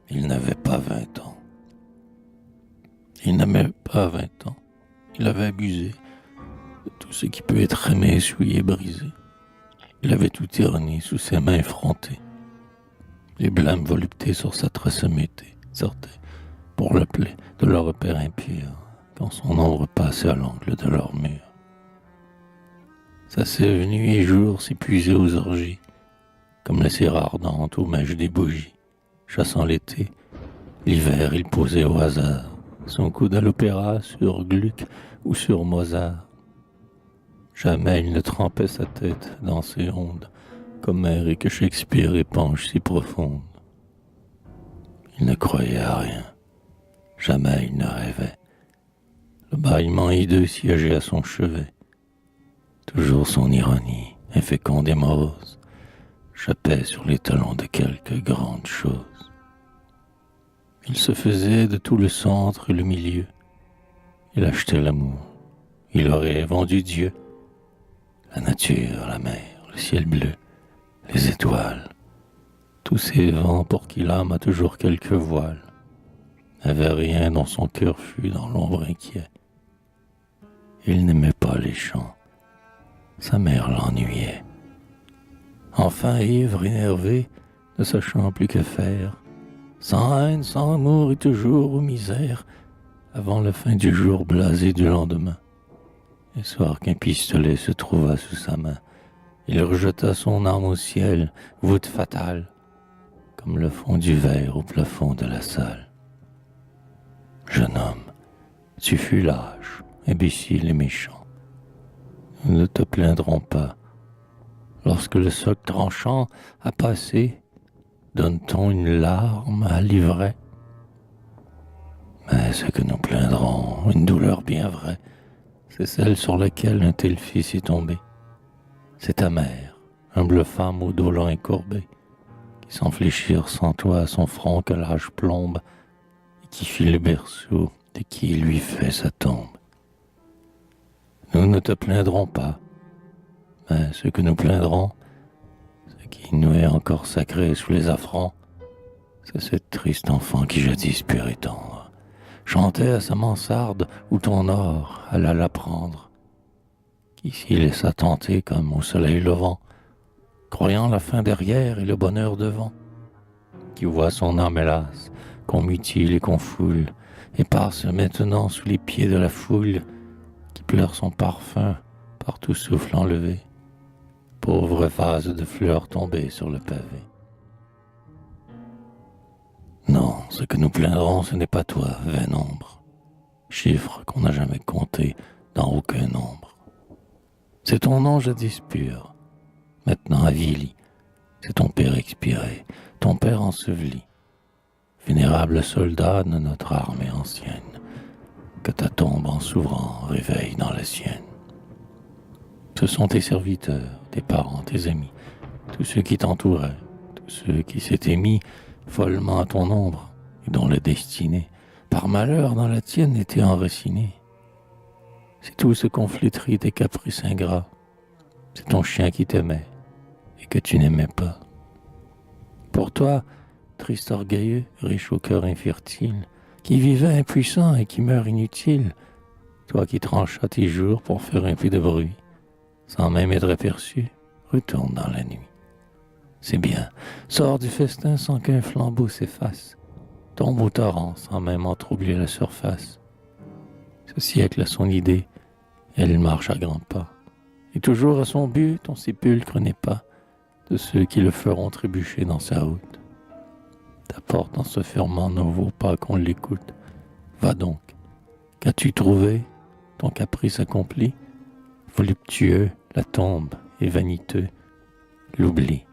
Il n'avait pas 20 ans. Il n'avait pas 20 ans. Il avait abusé de tout ce qui peut être aimé, souillé, brisé. Il avait tout terni sous ses mains effrontées. Les blâmes voluptés sur sa trace métée sortaient pour l'appeler de leur repère impur quand son ombre passait à l'angle de leur mur. Sa sève nuit et jour s'épuisait aux orgies, comme la cire ardente au mèche des bougies. Chassant l'été, l'hiver il posait au hasard son coude à l'opéra sur Gluck ou sur Mozart. Jamais il ne trempait sa tête dans ces ondes qu'Homère et que Shakespeare épanchent si profondes. Il ne croyait à rien, jamais il ne rêvait. Le bâillement hideux siégeait à son chevet. Toujours son ironie, inféconde et morose, jappait sur les talons de quelque grande chose. Il se faisait de tout le centre et le milieu. Il achetait l'amour. Il aurait vendu Dieu. La nature, la mer, le ciel bleu, les étoiles. Tous ces vents pour qui l'âme a toujours quelques voiles. N'avait rien dont son cœur fût dans l'ombre inquiet. Il n'aimait pas les chants. Sa mère l'ennuyait. Enfin, ivre, énervé, ne sachant plus que faire, sans haine, sans amour et toujours aux misères, avant la fin du jour blasé du lendemain. Le soir qu'un pistolet se trouva sous sa main, il rejeta son âme au ciel, voûte fatale, comme le fond du verre au plafond de la salle. Jeune homme, tu fus lâche, imbécile et méchant. Nous ne te plaindrons pas. Lorsque le soc tranchant a passé, donne-t-on une larme à l'ivraie? Mais ce que nous plaindrons, une douleur bien vraie, c'est celle sur laquelle un tel fils est tombé. C'est ta mère, humble femme au dos lent et courbé, qui sans fléchir sans toi à son front que l'âge plombe, et qui fit le berceau de qui lui fait sa tombe. Nous ne te plaindrons pas, mais ce que nous plaindrons, ce qui nous est encore sacré sous les affronts, c'est cette triste enfant qui jadis pur et tendre chantait à sa mansarde où ton or alla la prendre, qui s'y laissa tenter comme au soleil levant, croyant la fin derrière et le bonheur devant, qui voit son âme hélas qu'on mutile et qu'on foule, et passe maintenant sous les pieds de la foule, qui pleure son parfum par tout souffle enlevé, pauvre vase de fleurs tombées sur le pavé. Non, ce que nous plaindrons, ce n'est pas toi, vain nombre, chiffre qu'on n'a jamais compté dans aucun nombre. C'est ton nom jadis pur, maintenant avili, c'est ton père expiré, ton père enseveli, vénérable soldat de notre armée ancienne, que ta tombe en s'ouvrant réveille dans la sienne. Ce sont tes serviteurs, tes parents, tes amis, tous ceux qui t'entouraient, tous ceux qui s'étaient mis follement à ton ombre et dont la destinée, par malheur dans la tienne, était enracinée. C'est tout ce qu'ont flétri tes caprices ingrats. C'est ton chien qui t'aimait et que tu n'aimais pas. Pour toi, triste orgueilleux, riche au cœur infertile, qui vivait impuissant et qui meurt inutile, toi qui tranchas tes jours pour faire un peu de bruit, sans même être aperçu, retourne dans la nuit. C'est bien, sors du festin sans qu'un flambeau s'efface, tombe au torrent sans même en troubler la surface. Ce siècle a son idée, elle marche à grands pas, et toujours à son but, ton sépulcre n'est pas de ceux qui le feront trébucher dans sa route. Ta porte en se fermant ne vaut pas qu'on l'écoute. Va donc, qu'as-tu trouvé, ton caprice accompli? Voluptueux, la tombe, et vaniteux, l'oubli.